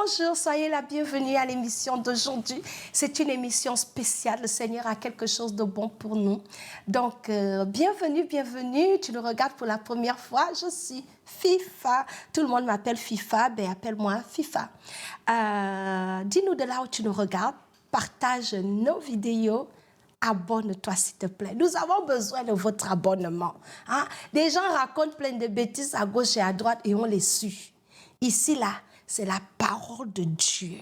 Bonjour, soyez la bienvenue à l'émission d'aujourd'hui. C'est une émission spéciale. Le Seigneur a quelque chose de bon pour nous. Donc, bienvenue, bienvenue. Tu nous regardes pour la première fois. Je suis FIFA. Tout le monde m'appelle FIFA. Ben, appelle-moi FIFA. Dis-nous de là où tu nous regardes. Partage nos vidéos. Abonne-toi, s'il te plaît. Nous avons besoin de votre abonnement. Hein? Des gens racontent plein de bêtises à gauche et à droite et on les suit. Ici, là, c'est la parole de Dieu.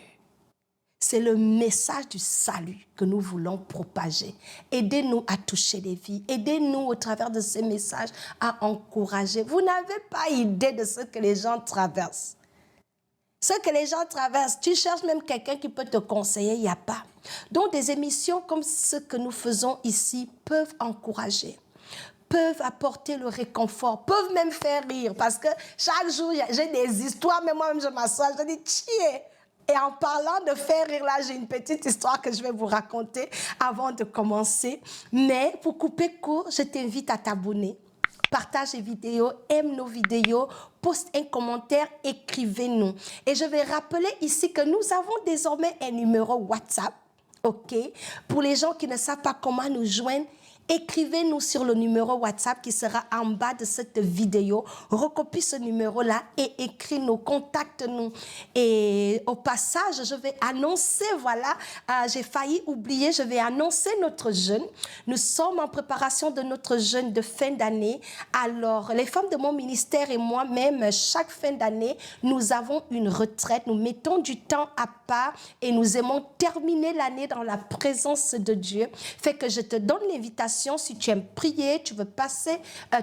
C'est le message du salut que nous voulons propager. Aidez-nous à toucher les vies. Aidez-nous au travers de ces messages à encourager. Vous n'avez pas idée de ce que les gens traversent. Ce que les gens traversent, tu cherches même quelqu'un qui peut te conseiller, il n'y a pas. Donc des émissions comme ce que nous faisons ici peuvent encourager, peuvent apporter le réconfort, peuvent même faire rire. Parce que chaque jour, j'ai des histoires, mais moi-même je m'assois, je dis tiens. Et en parlant de faire rire, là, j'ai une petite histoire que je vais vous raconter avant de commencer. Mais pour couper court, je t'invite à t'abonner. Partage les vidéos, aime nos vidéos, poste un commentaire, écrivez-nous. Et je vais rappeler ici que nous avons désormais un numéro WhatsApp, ok? Pour les gens qui ne savent pas comment nous joindre, écrivez-nous sur le numéro WhatsApp qui sera en bas de cette vidéo. Recopie ce numéro-là et écris-nous, contacte-nous. Et au passage, je vais annoncer, voilà, j'ai failli oublier, je vais annoncer notre jeûne. Nous sommes en préparation de notre jeûne de fin d'année. Alors, les femmes de mon ministère et moi-même, chaque fin d'année, nous avons une retraite. Nous mettons du temps à part et nous aimons terminer l'année dans la présence de Dieu. Fait que je te donne l'invitation. Si tu aimes prier, tu veux passer,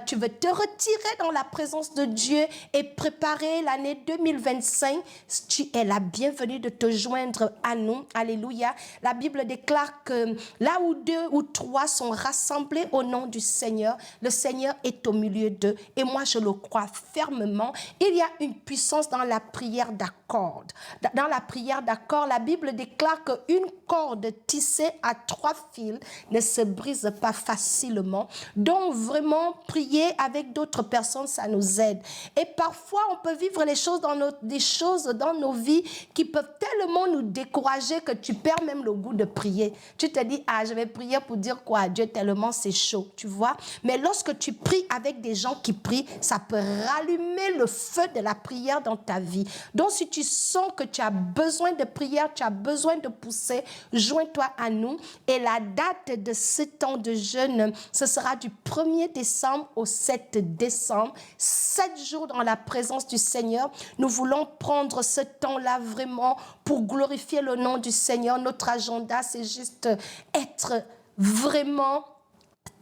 tu veux te retirer dans la présence de Dieu et préparer l'année 2025, tu es la bienvenue de te joindre à nous. Alléluia. La Bible déclare que là où 2 ou 3 sont rassemblés au nom du Seigneur, le Seigneur est au milieu d'eux. Et moi, je le crois fermement. Il y a une puissance dans la prière d'accord. Dans la prière d'accord, la Bible déclare qu'une corde tissée à 3 fils ne se brise pas facilement. Donc vraiment prier avec d'autres personnes, ça nous aide. Et parfois on peut vivre des choses dans nos vies qui peuvent tellement nous décourager que tu perds même le goût de prier. Tu te dis je vais prier pour dire quoi à Dieu tellement c'est chaud, tu vois. Mais lorsque tu pries avec des gens qui prient, ça peut rallumer le feu de la prière dans ta vie. Donc si tu sens que tu as besoin de prière, tu as besoin de pousser, joins-toi à nous. Et la date de ce temps de jeûne, ce sera du 1er décembre au 7 décembre. 7 jours dans la présence du Seigneur. Nous voulons prendre ce temps-là vraiment pour glorifier le nom du Seigneur. Notre agenda, c'est juste être vraiment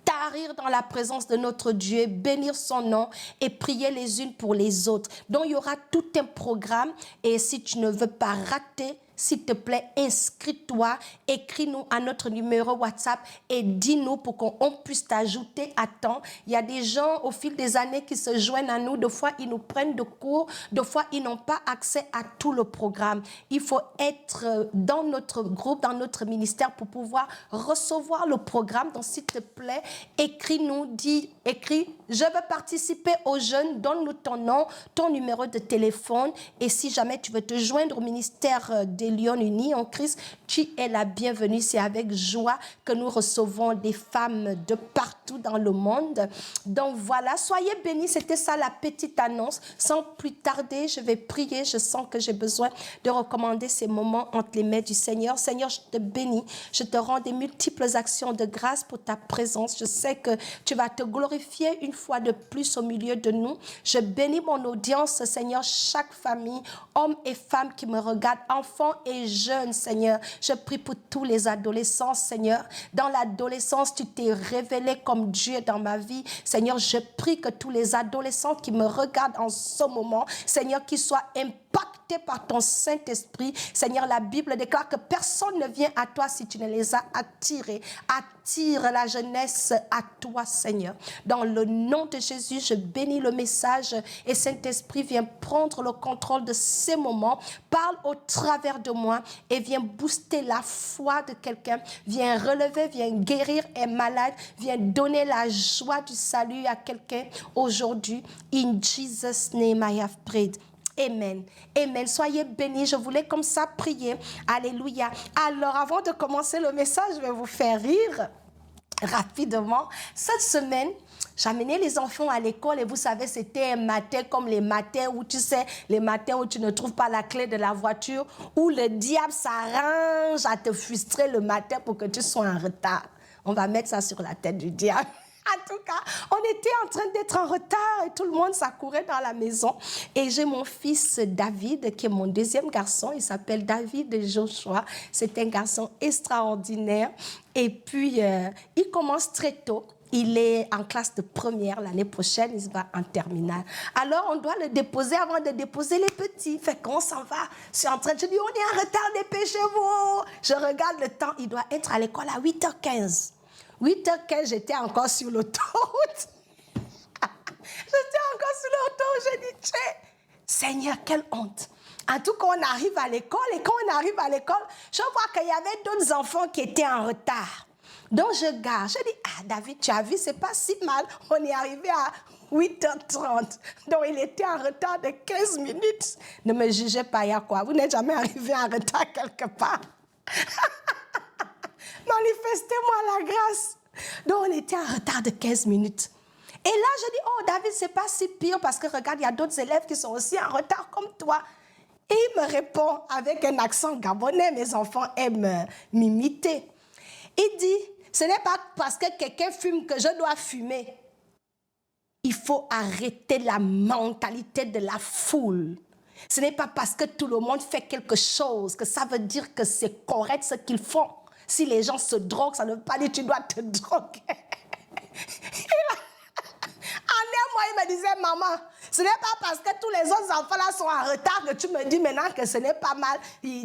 tarir dans la présence de notre Dieu, bénir son nom et prier les unes pour les autres. Donc, il y aura tout un programme et si tu ne veux pas rater, s'il te plaît, inscris-toi, écris-nous à notre numéro WhatsApp et dis-nous pour qu'on puisse t'ajouter à temps. Il y a des gens au fil des années qui se joignent à nous. Des fois, ils nous prennent de cours. Des fois, ils n'ont pas accès à tout le programme. Il faut être dans notre groupe, dans notre ministère pour pouvoir recevoir le programme. Donc, s'il te plaît, écris-nous, écris, je veux participer aux jeunes, donne-nous ton nom, ton numéro de téléphone. Et si jamais tu veux te joindre au ministère des Lions Unis en Christ, tu es la bienvenue. C'est avec joie que nous recevons des femmes de partout dans le monde. Donc voilà, soyez bénis. C'était ça la petite annonce. Sans plus tarder, je vais prier. Je sens que j'ai besoin de recommander ces moments entre les mains du Seigneur. Seigneur, je te bénis. Je te rends des multiples actions de grâce pour ta présence. Je sais que tu vas te glorifier une fois de plus au milieu de nous. Je bénis mon audience, Seigneur, chaque famille, hommes et femmes qui me regardent, enfants et jeunes, Seigneur. Je prie pour tous les adolescents, Seigneur. Dans l'adolescence, tu t'es révélé comme Dieu dans ma vie. Seigneur, je prie que tous les adolescents qui me regardent en ce moment, Seigneur, qu'ils soient impactés par ton Saint-Esprit. Seigneur, la Bible déclare que personne ne vient à toi si tu ne les as attirés. Attire la jeunesse à toi, Seigneur. Dans le nom de Jésus, je bénis le message et Saint-Esprit, viens prendre le contrôle de ces moments. Parle au travers de moi et viens booster la foi de quelqu'un. Viens relever, viens guérir un malade. Viens donner la joie du salut à quelqu'un aujourd'hui. In Jesus' name I have prayed. Amen. Amen. Soyez bénis. Je voulais comme ça prier. Alléluia. Alors, avant de commencer le message, je vais vous faire rire rapidement. Cette semaine, j'amenais les enfants à l'école et vous savez, c'était un matin comme les matins où tu sais, les matins où tu ne trouves pas la clé de la voiture, où le diable s'arrange à te frustrer le matin pour que tu sois en retard. On va mettre ça sur la tête du diable. En tout cas, on était en train d'être en retard et tout le monde s'accourait dans la maison. Et j'ai mon fils David, qui est mon deuxième garçon. Il s'appelle David Joshua. C'est un garçon extraordinaire. Et puis, il commence très tôt. Il est en classe de première. L'année prochaine, il va en terminale. Alors, on doit le déposer avant de déposer les petits. Fait qu'on s'en va. Je suis en train de dire, on est en retard, dépêchez-vous. Je regarde le temps. Il doit être à l'école à 8h15. 8h15, j'étais encore sur l'autoroute. J'étais encore sur l'autoroute. J'ai dit, Seigneur, quelle honte. En tout cas, on arrive à l'école. Et quand on arrive à l'école, je vois qu'il y avait d'autres enfants qui étaient en retard. Donc, je garde. Je dis, David, tu as vu, c'est pas si mal. On est arrivé à 8h30. Donc, il était en retard de 15 minutes. Ne me jugez pas, il y a quoi? Vous n'êtes jamais arrivé en retard quelque part. Manifestez-moi la grâce. Donc, on était en retard de 15 minutes. Et là, je dis, David, c'est pas si pire parce que regarde, il y a d'autres élèves qui sont aussi en retard comme toi. Et il me répond avec un accent gabonais. Mes enfants aiment m'imiter. Il dit, ce n'est pas parce que quelqu'un fume que je dois fumer. Il faut arrêter la mentalité de la foule. Ce n'est pas parce que tout le monde fait quelque chose que ça veut dire que c'est correct ce qu'ils font. Si les gens se droguent, ça ne veut pas dire que tu dois te droguer. En un mois, il me disait, maman, ce n'est pas parce que tous les autres enfants là sont en retard que tu me dis maintenant que ce n'est pas mal.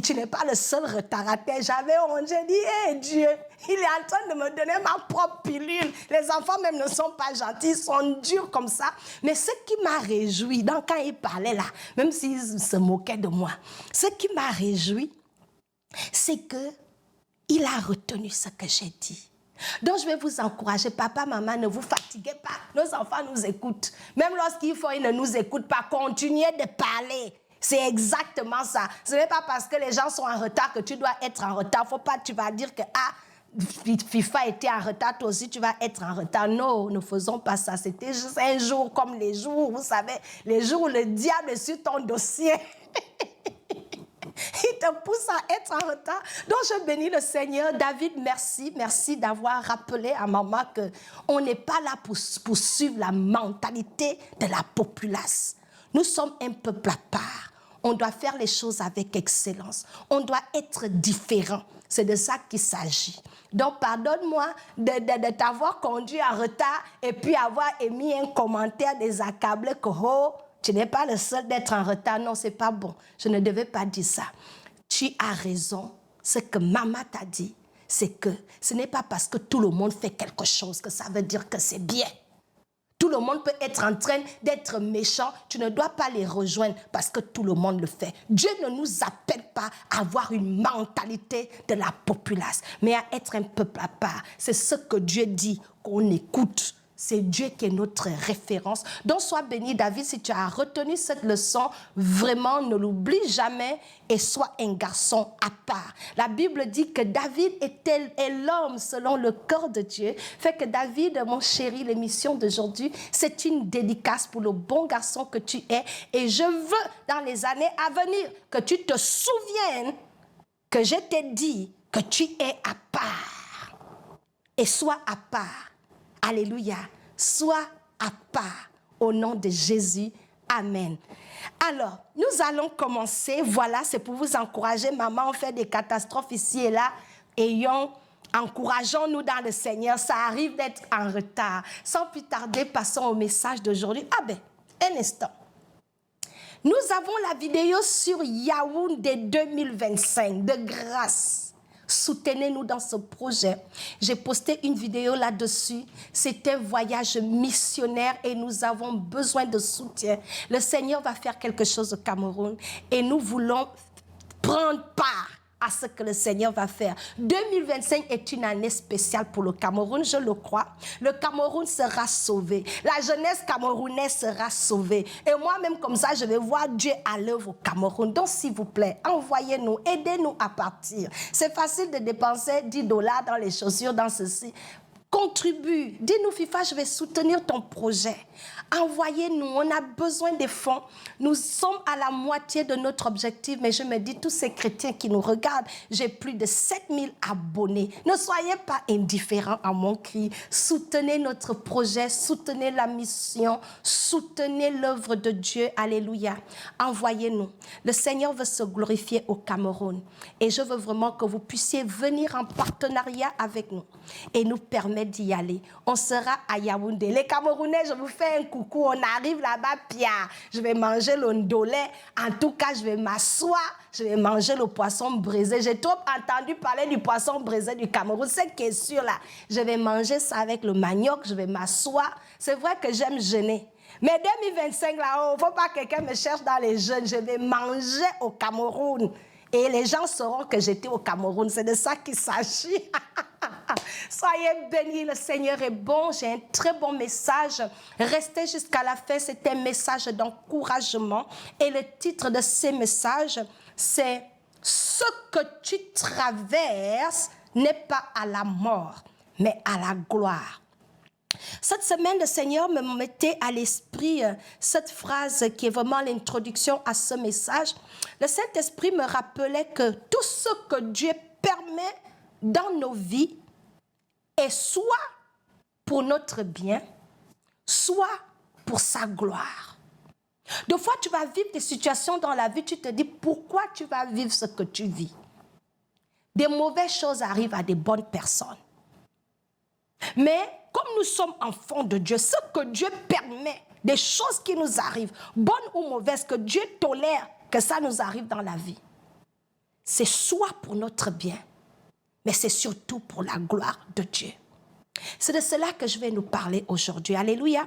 Tu n'es pas le seul retardataire. J'avais honte. J'ai dit, Dieu, il est en train de me donner ma propre pilule. Les enfants même ne sont pas gentils, ils sont durs comme ça. Mais ce qui m'a réjoui, donc quand il parlait là, même s'il se moquait de moi, ce qui m'a réjoui, c'est que il a retenu ce que j'ai dit. Donc, je vais vous encourager. Papa, maman, ne vous fatiguez pas. Nos enfants nous écoutent. Même lorsqu'il faut, ils ne nous écoutent pas. Continuez de parler. C'est exactement ça. Ce n'est pas parce que les gens sont en retard que tu dois être en retard. Il ne faut pas, tu vas dire que, FIFA était en retard, toi aussi tu vas être en retard. Non, ne faisons pas ça. C'était juste un jour comme les jours, vous savez, les jours où le diable est sur ton dossier. Il te pousse à être en retard. Donc, je bénis le Seigneur. David, merci. Merci d'avoir rappelé à maman qu'on n'est pas là pour suivre la mentalité de la populace. Nous sommes un peuple à part. On doit faire les choses avec excellence. On doit être différent. C'est de ça qu'il s'agit. Donc, pardonne-moi de t'avoir conduit en retard et puis avoir émis un commentaire désaccablé que, tu n'es pas le seul d'être en retard. Non, ce n'est pas bon. Je ne devais pas dire ça. Tu as raison. Ce que maman t'a dit, c'est que ce n'est pas parce que tout le monde fait quelque chose que ça veut dire que c'est bien. Tout le monde peut être en train d'être méchant. Tu ne dois pas les rejoindre parce que tout le monde le fait. Dieu ne nous appelle pas à avoir une mentalité de la populace, mais à être un peuple à part. C'est ce que Dieu dit qu'on écoute. C'est Dieu qui est notre référence. Donc, sois béni, David, si tu as retenu cette leçon, vraiment, ne l'oublie jamais et sois un garçon à part. La Bible dit que David est l'homme selon le cœur de Dieu. Fait que David, mon chéri, l'émission d'aujourd'hui, c'est une dédicace pour le bon garçon que tu es. Et je veux, dans les années à venir, que tu te souviennes que je t'ai dit que tu es à part. Et sois à part. Alléluia. Sois à part au nom de Jésus. Amen. Alors, nous allons commencer. Voilà, c'est pour vous encourager. Maman, on fait des catastrophes ici et là. Encourageons-nous dans le Seigneur. Ça arrive d'être en retard. Sans plus tarder, passons au message d'aujourd'hui. Un instant. Nous avons la vidéo sur Yaoundé 2025 de grâce. Soutenez-nous dans ce projet. J'ai posté une vidéo là-dessus. C'est un voyage missionnaire et nous avons besoin de soutien. Le Seigneur va faire quelque chose au Cameroun et nous voulons prendre part à ce que le Seigneur va faire. 2025 est une année spéciale pour le Cameroun, je le crois. Le Cameroun sera sauvé. La jeunesse camerounaise sera sauvée. Et moi-même, comme ça, je vais voir Dieu à l'œuvre au Cameroun. Donc, s'il vous plaît, envoyez-nous, aidez-nous à partir. C'est facile de dépenser 10 dollars dans les chaussures, dans ceci. Contribue. Dis-nous, FIFA, je vais soutenir ton projet. Envoyez-nous, on a besoin des fonds. Nous sommes à la moitié de notre objectif, mais je me dis, tous ces chrétiens qui nous regardent, j'ai plus de 7000 abonnés. Ne soyez pas indifférents à mon cri. Soutenez notre projet, soutenez la mission, soutenez l'œuvre de Dieu. Alléluia. Envoyez-nous. Le Seigneur veut se glorifier au Cameroun. Et je veux vraiment que vous puissiez venir en partenariat avec nous et nous permettre d'y aller. On sera à Yaoundé. Les Camerounais, je vous fais un coucou. On arrive là-bas, Pia. Je vais manger le ndolé. En tout cas, je vais m'asseoir. Je vais manger le poisson braisé. J'ai trop entendu parler du poisson braisé du Cameroun. C'est qui est sûr là. Je vais manger ça avec le manioc. Je vais m'asseoir. C'est vrai que j'aime jeûner. Mais 2025, là, il ne faut pas que quelqu'un me cherche dans les jeûnes. Je vais manger au Cameroun. Et les gens sauront que j'étais au Cameroun. C'est de ça qu'il s'agit. Soyez bénis, le Seigneur est bon. J'ai un très bon message. Restez jusqu'à la fin. C'est un message d'encouragement. Et le titre de ce message, c'est « Ce que tu traverses n'est pas à la mort, mais à la gloire ». Cette semaine, le Seigneur me mettait à l'esprit cette phrase qui est vraiment l'introduction à ce message. Le Saint-Esprit me rappelait que tout ce que Dieu permet dans nos vies est soit pour notre bien, soit pour sa gloire. Des fois, tu vas vivre des situations dans la vie, tu te dis pourquoi tu vas vivre ce que tu vis. Des mauvaises choses arrivent à des bonnes personnes. Mais comme nous sommes enfants de Dieu, ce que Dieu permet, des choses qui nous arrivent, bonnes ou mauvaises, que Dieu tolère, que ça nous arrive dans la vie, c'est soit pour notre bien, mais c'est surtout pour la gloire de Dieu. C'est de cela que je vais nous parler aujourd'hui. Alléluia.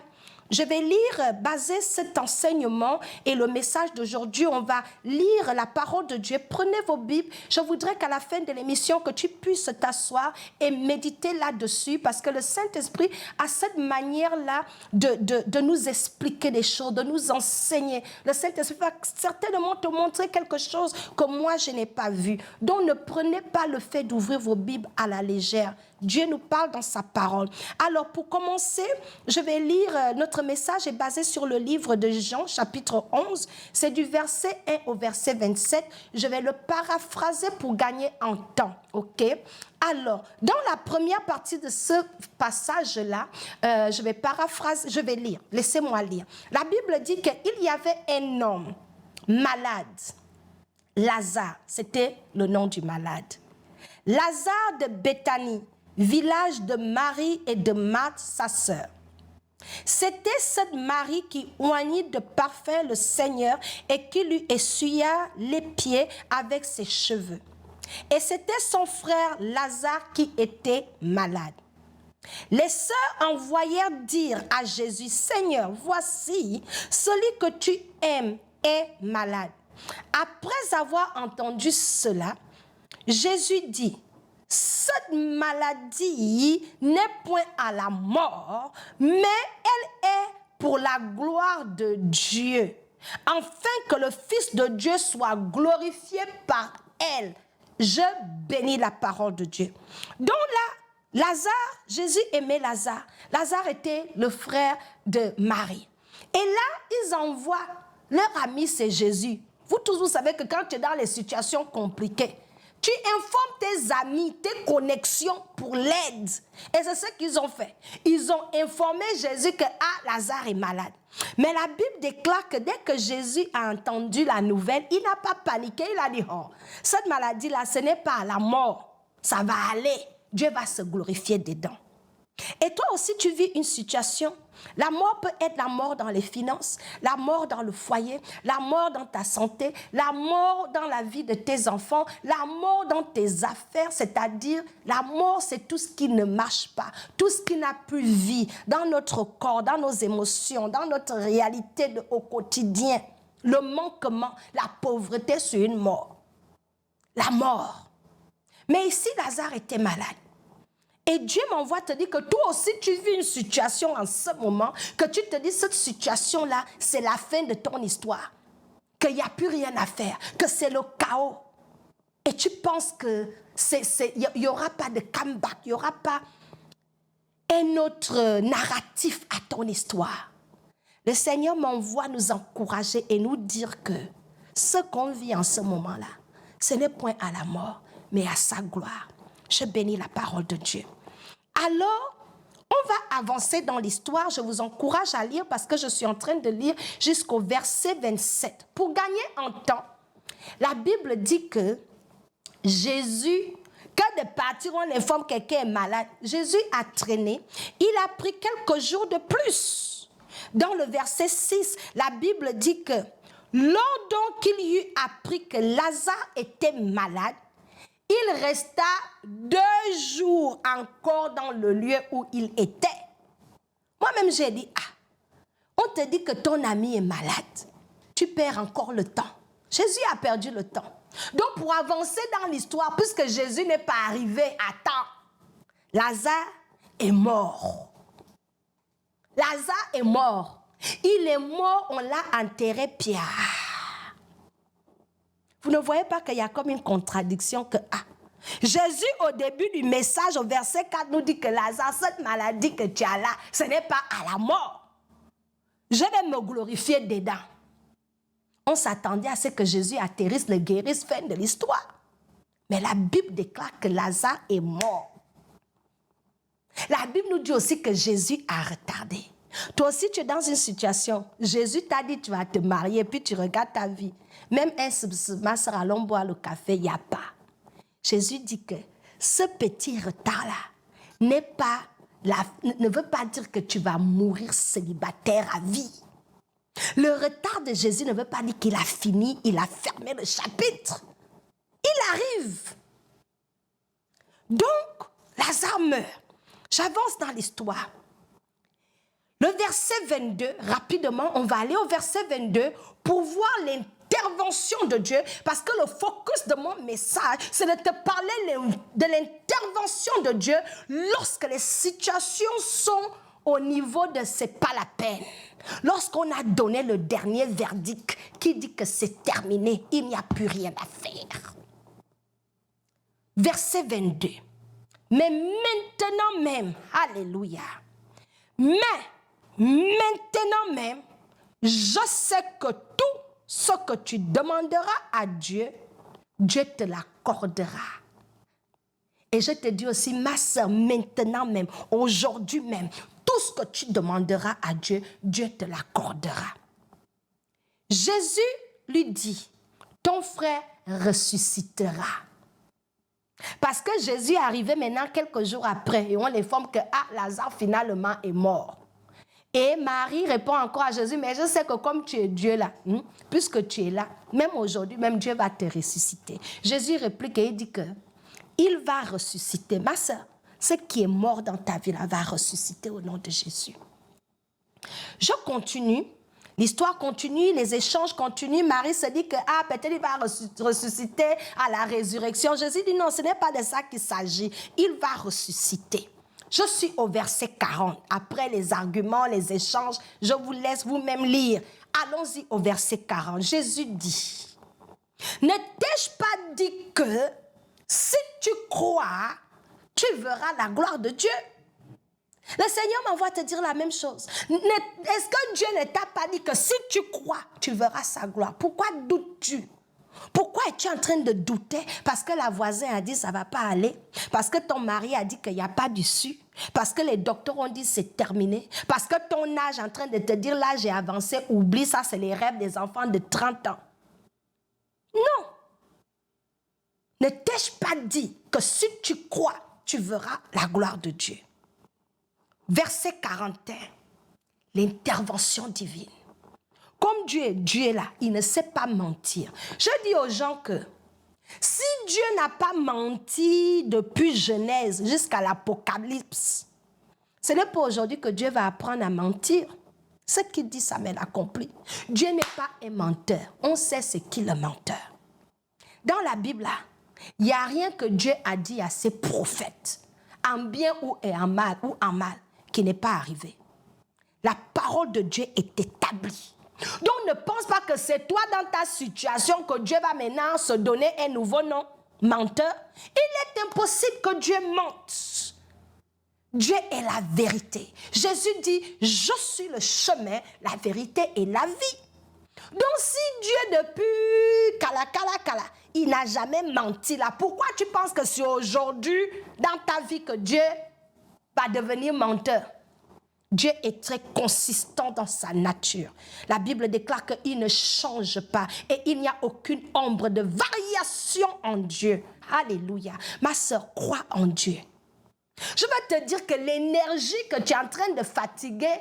Je vais lire, baser cet enseignement et le message d'aujourd'hui, on va lire la parole de Dieu. Prenez vos Bibles. Je voudrais qu'à la fin de l'émission, que tu puisses t'asseoir et méditer là-dessus, parce que le Saint-Esprit a cette manière-là de nous expliquer des choses, de nous enseigner. Le Saint-Esprit va certainement te montrer quelque chose que moi, je n'ai pas vu. Donc, ne prenez pas le fait d'ouvrir vos Bibles à la légère. Dieu nous parle dans sa parole. Alors, pour commencer, je vais lire, notre message est basé sur le livre de Jean, chapitre 11. C'est du verset 1 au verset 27. Je vais le paraphraser pour gagner en temps, ok? Alors, dans la première partie de ce passage-là, je vais paraphraser, je vais lire. Laissez-moi lire. La Bible dit qu'il y avait un homme malade. Lazare, c'était le nom du malade. Lazare de Béthanie, village de Marie et de Marthe, sa sœur. C'était cette Marie qui oignit de parfum le Seigneur et qui lui essuya les pieds avec ses cheveux. Et c'était son frère Lazare qui était malade. Les sœurs envoyèrent dire à Jésus, « Seigneur, voici, celui que tu aimes est malade. » Après avoir entendu cela, Jésus dit, « Cette maladie n'est point à la mort, mais elle est pour la gloire de Dieu, afin que le Fils de Dieu soit glorifié par elle. » Je bénis la parole de Dieu. Donc là, Lazare, Jésus aimait Lazare. Lazare était le frère de Marie. Et là, ils envoient leur ami, c'est Jésus. Vous tous, vous savez que quand tu es dans les situations compliquées, tu informes tes amis, tes connexions pour l'aide. Et c'est ce qu'ils ont fait. Ils ont informé Jésus que Lazare est malade. Mais la Bible déclare que dès que Jésus a entendu la nouvelle, il n'a pas paniqué. Il a dit, oh, cette maladie-là, ce n'est pas la mort. Ça va aller. Dieu va se glorifier dedans. Et toi aussi, tu vis une situation. La mort peut être la mort dans les finances, la mort dans le foyer, la mort dans ta santé, la mort dans la vie de tes enfants, la mort dans tes affaires, c'est-à-dire la mort, c'est tout ce qui ne marche pas, tout ce qui n'a plus vie dans notre corps, dans nos émotions, dans notre réalité au quotidien. Le manquement, la pauvreté, c'est une mort. la mort. Mais ici, Lazare était malade. Et Dieu m'envoie te dire que toi aussi, tu vis une situation en ce moment, que tu te dis, cette situation-là, c'est la fin de ton histoire, qu'il n'y a plus rien à faire, que c'est le chaos. Et tu penses que il n'y aura pas de comeback, il n'y aura pas un autre narratif à ton histoire. Le Seigneur m'envoie nous encourager et nous dire que ce qu'on vit en ce moment-là, ce n'est point à la mort, mais à sa gloire. Je bénis la parole de Dieu. Alors, on va avancer dans l'histoire. Je vous encourage à lire parce que je suis en train de lire jusqu'au verset 27. Pour gagner en temps, la Bible dit que Jésus, que de partir, on informe quelqu'un est malade. Jésus a traîné. Il a pris quelques jours de plus. Dans le verset 6, la Bible dit que lors donc qu'il y eut appris que Lazare était malade, il resta 2 jours encore dans le lieu où il était. Moi-même, j'ai dit, on te dit que ton ami est malade. Tu perds encore le temps. Jésus a perdu le temps. Donc, pour avancer dans l'histoire, puisque Jésus n'est pas arrivé à temps, Lazare est mort. Lazare est mort. Il est mort, on l'a enterré Pierre. Vous ne voyez pas qu'il y a comme une contradiction que, Jésus, au début du message, au verset 4, nous dit que Lazare, cette maladie que tu as là, ce n'est pas à la mort. Je vais me glorifier dedans. On s'attendait à ce que Jésus atterrisse, le guérisse, fin de l'histoire. Mais la Bible déclare que Lazare est mort. La Bible nous dit aussi que Jésus a retardé. Toi aussi, tu es dans une situation. Jésus t'a dit tu vas te marier, puis tu regardes ta vie. Même ma soeur, allons boire le café, il n'y a pas. Jésus dit que ce petit retard-là ne veut pas dire que tu vas mourir célibataire à vie. Le retard de Jésus ne veut pas dire qu'il a fini, il a fermé le chapitre. Il arrive. Donc, Lazare meurt. J'avance dans l'histoire. Le verset 22, rapidement, on va aller au verset 22 pour voir l'intervention de Dieu, parce que le focus de mon message, c'est de te parler de l'intervention de Dieu lorsque les situations sont au niveau de c'est pas la peine. Lorsqu'on a donné le dernier verdict qui dit que c'est terminé, il n'y a plus rien à faire. Verset 22. Mais maintenant même, alléluia, mais maintenant même, je sais que tout ce que tu demanderas à Dieu, Dieu te l'accordera. Et je te dis aussi, ma soeur, maintenant même, aujourd'hui même, tout ce que tu demanderas à Dieu, Dieu te l'accordera. Jésus lui dit, ton frère ressuscitera. Parce que Jésus est arrivé maintenant quelques jours après et on l'informe que Lazare finalement est mort. Et Marie répond encore à Jésus, mais je sais que comme tu es Dieu là, puisque tu es là, même aujourd'hui, même Dieu va te ressusciter. Jésus réplique et il dit que il va ressusciter. Ma soeur, ce qui est mort dans ta vie là va ressusciter au nom de Jésus. Je continue. L'histoire continue, les échanges continuent. Marie se dit que peut-être il va ressusciter à la résurrection. Jésus dit non, ce n'est pas de ça qu'il s'agit. Il va ressusciter. Je suis au verset 40. Après les arguments, les échanges, je vous laisse vous-même lire. Allons-y au verset 40. Jésus dit, ne t'ai-je pas dit que si tu crois, tu verras la gloire de Dieu? Le Seigneur m'envoie te dire la même chose. Est-ce que Dieu ne t'a pas dit que si tu crois, tu verras sa gloire? Pourquoi doutes-tu? Pourquoi es-tu en train de douter? Parce que la voisine a dit ça ne va pas aller. Parce que ton mari a dit qu'il n'y a pas d'issue. Parce que les docteurs ont dit c'est terminé. Parce que ton âge est en train de te dire l'âge est avancé. Oublie ça, c'est les rêves des enfants de 30 ans. Non. Ne t'ai-je pas dit que si tu crois, tu verras la gloire de Dieu? Verset 41, l'intervention divine. Comme Dieu est Dieu là, il ne sait pas mentir. Je dis aux gens que si Dieu n'a pas menti depuis Genèse jusqu'à l'Apocalypse, ce n'est pas aujourd'hui que Dieu va apprendre à mentir. Ce qu'il dit, ça m'est accompli. Dieu n'est pas un menteur. On sait ce qu'il est le menteur. Dans la Bible là, Il n'y a rien que Dieu a dit à ses prophètes, en bien ou en mal, qui n'est pas arrivé. La parole de Dieu est établie. Donc ne pense pas que c'est toi dans ta situation que Dieu va maintenant se donner un nouveau nom, menteur. Il est impossible que Dieu mente. Dieu est la vérité. Jésus dit, je suis le chemin, la vérité et la vie. Donc si Dieu depuis Kala, il n'a jamais menti là, pourquoi tu penses que c'est aujourd'hui dans ta vie que Dieu va devenir menteur? Dieu est très consistant dans sa nature. La Bible déclare qu'il ne change pas et il n'y a aucune ombre de variation en Dieu. Alléluia. Ma sœur, crois en Dieu. Je vais te dire que l'énergie que tu es en train de fatiguer,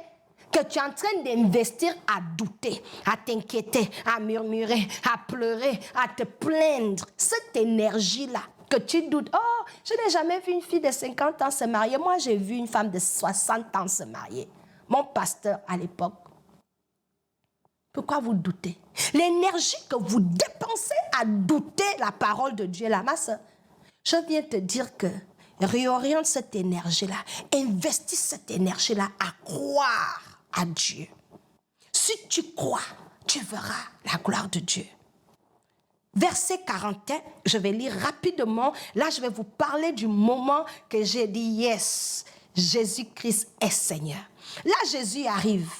que tu es en train d'investir à douter, à t'inquiéter, à murmurer, à pleurer, à te plaindre, cette énergie-là, que tu doutes, oh, je n'ai jamais vu une fille de 50 ans se marier. Moi, j'ai vu une femme de 60 ans se marier. Mon pasteur à l'époque. Pourquoi vous doutez? L'énergie que vous dépensez à douter la parole de Dieu, là, ma soeur, je viens te dire que réoriente cette énergie-là, investis cette énergie-là à croire à Dieu. Si tu crois, tu verras la gloire de Dieu. Verset 41, je vais lire rapidement. Là, je vais vous parler du moment que j'ai dit yes, Jésus-Christ est Seigneur. Là, Jésus arrive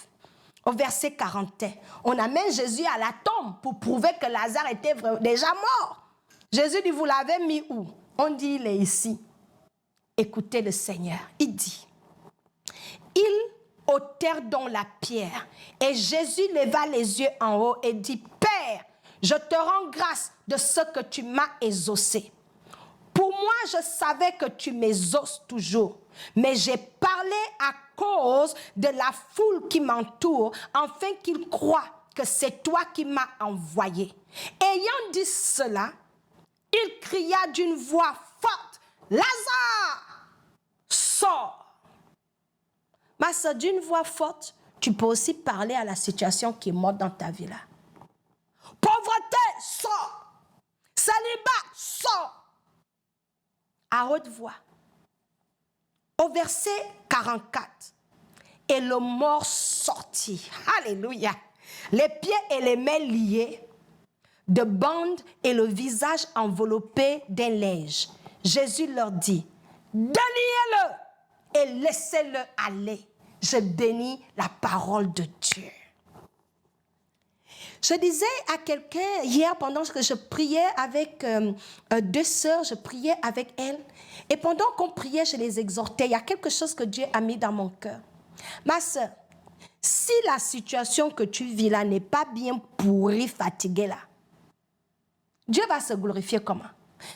au verset 41. On amène Jésus à la tombe pour prouver que Lazare était déjà mort. Jésus dit, vous l'avez mis où? On dit, il est ici. Écoutez le Seigneur, il dit, ils ôtèrent donc la pierre et Jésus leva les yeux en haut et dit, Père, je te rends grâce de ce que tu m'as exaucé. Pour moi, je savais que tu m'exauces toujours, mais j'ai parlé à cause de la foule qui m'entoure, afin qu'ils croient que c'est toi qui m'as envoyé. Ayant dit cela, il cria d'une voix forte, Lazare, sors. Ma soeur, d'une voix forte, tu peux aussi parler à la situation qui est morte dans ta vie là. Pauvreté, sors. Célibat, sors. À haute voix. Au verset 44. Et le mort sortit. Alléluia. Les pieds et les mains liés de bandes et le visage enveloppé d'un linge. Jésus leur dit, déliez-le et laissez-le aller. Je bénis la parole de Dieu. Je disais à quelqu'un hier, pendant que je priais avec deux sœurs, je priais avec elles. Et pendant qu'on priait, je les exhortais. Il y a quelque chose que Dieu a mis dans mon cœur. Ma sœur, si la situation que tu vis là n'est pas bien pourrie, fatiguée là, Dieu va se glorifier comment?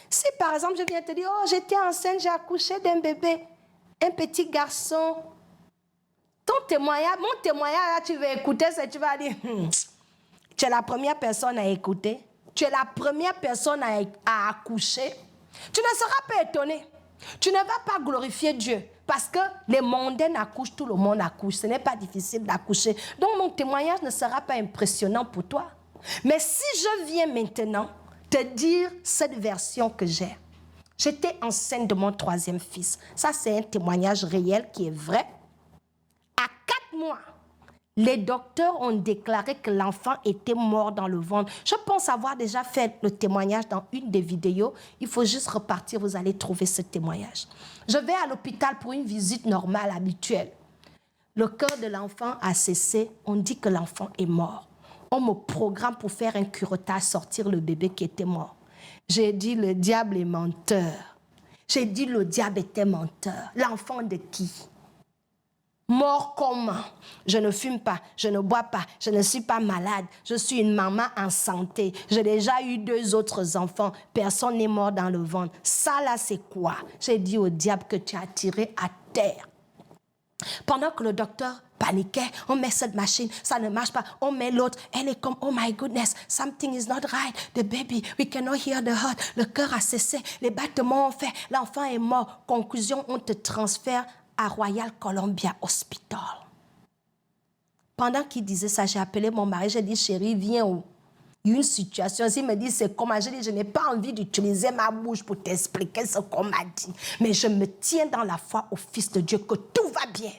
Si par exemple, je viens te dire, oh, j'étais enceinte, j'ai accouché d'un bébé, un petit garçon. Ton témoignage, mon témoignage, là, tu vas écouter ça, tu vas dire, tu es la première personne à écouter, tu es la première personne à accoucher. Tu ne seras pas étonné. Tu ne vas pas glorifier Dieu parce que les mondains accouchent, tout le monde accouche. Ce n'est pas difficile d'accoucher. Donc mon témoignage ne sera pas impressionnant pour toi. Mais si je viens maintenant te dire cette version que j'ai, j'étais enceinte de mon 3e fils. Ça, c'est un témoignage réel qui est vrai. À 4 mois, les docteurs ont déclaré que l'enfant était mort dans le ventre. Je pense avoir déjà fait le témoignage dans une des vidéos. Il faut juste repartir, vous allez trouver ce témoignage. Je vais à l'hôpital pour une visite normale, habituelle. Le cœur de l'enfant a cessé. On dit que l'enfant est mort. On me programme pour faire un curettage, sortir le bébé qui était mort. J'ai dit, le diable est menteur. J'ai dit, le diable était menteur. L'enfant de qui? Mort comment? Je ne fume pas, je ne bois pas, je ne suis pas malade, je suis une maman en santé. J'ai déjà eu 2 autres enfants, personne n'est mort dans le ventre. Ça là, c'est quoi? J'ai dit au diable que tu as tiré à terre. Pendant que le docteur paniquait, on met cette machine, ça ne marche pas, on met l'autre, elle est comme, oh my goodness, something is not right, the baby, we cannot hear the heart, le cœur a cessé, les battements ont fait, l'enfant est mort. Conclusion, on te transfère à Royal Columbia Hospital. Pendant qu'il disait ça, j'ai appelé mon mari, j'ai dit, chérie, viens où? une situation, s'il me dit c'est comment, je dis je n'ai pas envie d'utiliser ma bouche pour t'expliquer ce qu'on m'a dit. Mais je me tiens dans la foi au Fils de Dieu que tout va bien.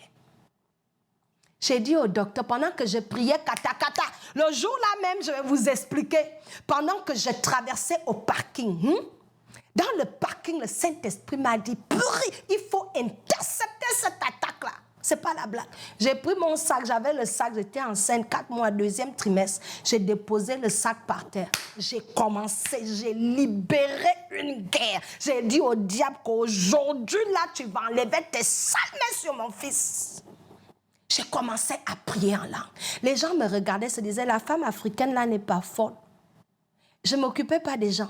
J'ai dit au docteur, pendant que je priais kata, le jour-là même, je vais vous expliquer, pendant que je traversais au parking, dans le parking, le Saint-Esprit m'a dit, il faut intercepter cette attaque-là. Ce n'est pas la blague. J'ai pris mon sac, j'avais le sac, j'étais enceinte, 4 mois, 2e trimestre. J'ai déposé le sac par terre. J'ai commencé, j'ai libéré une guerre. J'ai dit au diable qu'aujourd'hui, là, tu vas enlever tes sales mains sur mon fils. J'ai commencé à prier en langue. Les gens me regardaient, se disaient, la femme africaine, là, n'est pas folle. Je ne m'occupais pas des gens.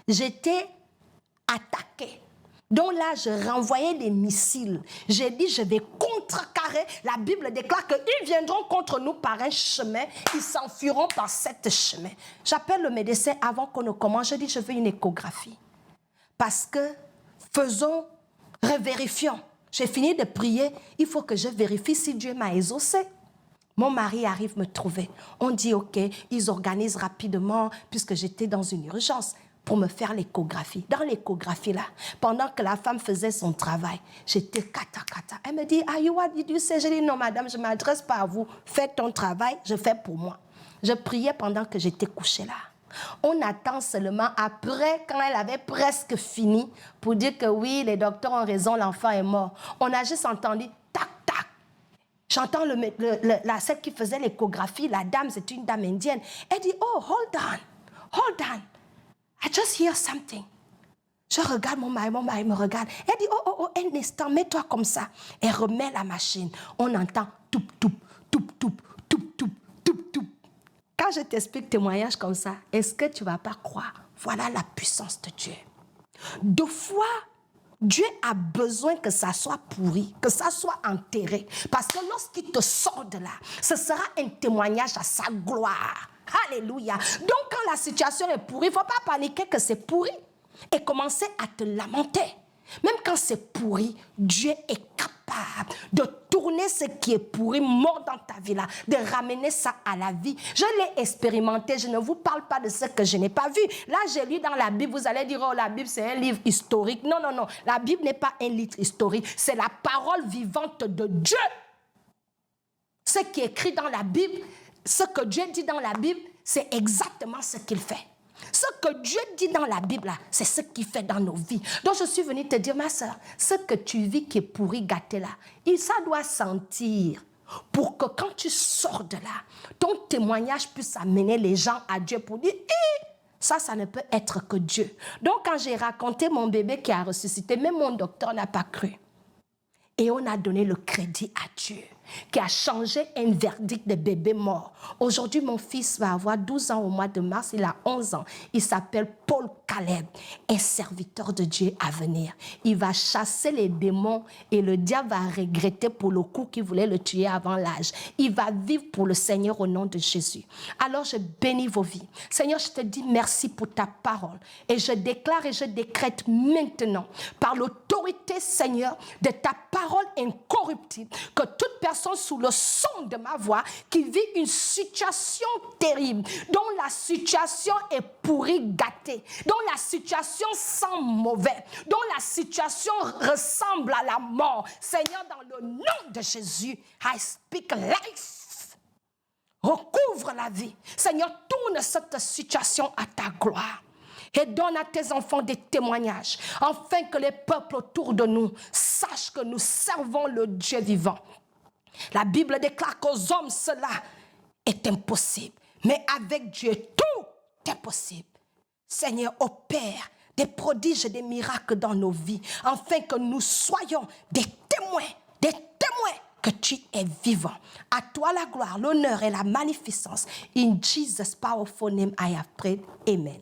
J'étais attaquée. Donc là, je renvoyais des missiles. J'ai dit, je vais contrecarrer. La Bible déclare qu'ils viendront contre nous par un chemin. Ils s'enfuiront par cet chemin. J'appelle le médecin avant qu'on ne commence. Je dis, je veux une échographie. Parce que, revérifions. J'ai fini de prier. Il faut que je vérifie si Dieu m'a exaucé. Mon mari arrive me trouver. On dit, OK, ils organisent rapidement, puisque j'étais dans une urgence, pour me faire l'échographie. Dans l'échographie, là, pendant que la femme faisait son travail, j'étais kata. Elle me dit, what did you say? Je dis, non, madame, je ne m'adresse pas à vous. Faites ton travail, je fais pour moi. Je priais pendant que j'étais couchée là. On attend seulement après, quand elle avait presque fini, pour dire que oui, les docteurs ont raison, l'enfant est mort. On a juste entendu, tac. J'entends celle qui faisait l'échographie, la dame, c'est une dame indienne. Elle dit, oh, hold on. I just hear something. Je regarde mon mari me regarde. Elle dit, oh, un instant, mets-toi comme ça. Elle remet la machine. On entend toup. Quand je t'explique témoignage comme ça, est-ce que tu ne vas pas croire? Voilà la puissance de Dieu. 2 fois, Dieu a besoin que ça soit pourri, que ça soit enterré. Parce que lorsqu'il te sort de là, ce sera un témoignage à sa gloire. Alléluia. Donc, quand la situation est pourrie, il ne faut pas paniquer que c'est pourri et commencer à te lamenter. Même quand c'est pourri, Dieu est capable de tourner ce qui est pourri, mort dans ta vie là, de ramener ça à la vie. Je l'ai expérimenté, je ne vous parle pas de ce que je n'ai pas vu. Là, j'ai lu dans la Bible, vous allez dire, oh, la Bible c'est un livre historique. Non, la Bible n'est pas un livre historique, c'est la parole vivante de Dieu. Ce qui est écrit dans la Bible, ce que Dieu dit dans la Bible, c'est exactement ce qu'il fait. Ce que Dieu dit dans la Bible, c'est ce qu'il fait dans nos vies. Donc, je suis venue te dire, ma soeur, ce que tu vis qui est pourri, gâté là, ça doit sentir pour que quand tu sors de là, ton témoignage puisse amener les gens à Dieu pour dire, ça ne peut être que Dieu. Donc, quand j'ai raconté mon bébé qui a ressuscité, même mon docteur n'a pas cru. Et on a donné le crédit à Dieu, qui a changé un verdict de bébé mort. Aujourd'hui, mon fils va avoir 12 ans au mois de mars, il a 11 ans. Il s'appelle Paul Caleb, un serviteur de Dieu à venir. Il va chasser les démons et le diable va regretter pour le coup qu'il voulait le tuer avant l'âge. Il va vivre pour le Seigneur au nom de Jésus. Alors, je bénis vos vies. Seigneur, je te dis merci pour ta parole. Et je déclare et je décrète maintenant, par l'autorité, Seigneur, de ta parole incorruptible, que toute personne sous le son de ma voix qui vit une situation terrible, dont la situation est pourrie, gâtée, dont la situation sent mauvais, dont la situation ressemble à la mort, Seigneur, dans le nom de Jésus, I speak life. Recouvre la vie. Seigneur, tourne cette situation à ta gloire. Et donne à tes enfants des témoignages, afin que les peuples autour de nous sachent que nous servons le Dieu vivant. La Bible déclare qu'aux hommes cela est impossible, mais avec Dieu tout est possible. Seigneur, opère des prodiges et des miracles dans nos vies, afin que nous soyons des témoins que tu es vivant. À toi la gloire, l'honneur et la magnificence. In Jesus' powerful name I have prayed. Amen.